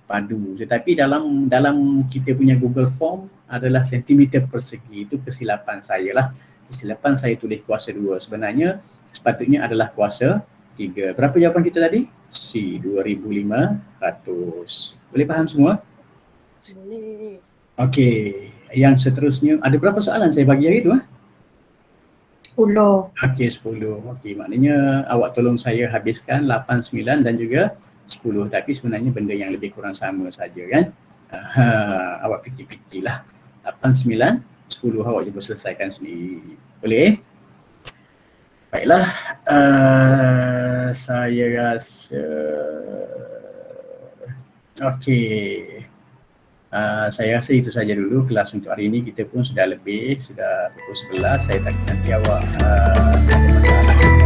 padu. Tetapi dalam kita punya Google Form adalah sentimeter persegi. Itu kesilapan saya lah. Kesilapan saya tulis kuasa 2. Sebenarnya sepatutnya adalah kuasa 3. Berapa jawapan kita tadi? C, 2500. Boleh faham semua? Boleh. Okey. Yang seterusnya, ada berapa soalan saya bagi hari tu? 10. Okey, 10. Okey, maknanya awak tolong saya habiskan 8, 9 dan juga 10. Tapi sebenarnya benda yang lebih kurang sama saja kan. Awak fikir-fikirlah. 8, 9, 10 awak cuba selesaikan sendiri. Boleh? Baiklah. Saya rasa okey. Saya rasa itu saja dulu kelas untuk hari ini. Kita pun sudah lebih, sudah pukul 11. Saya takut nanti awak ada masalah.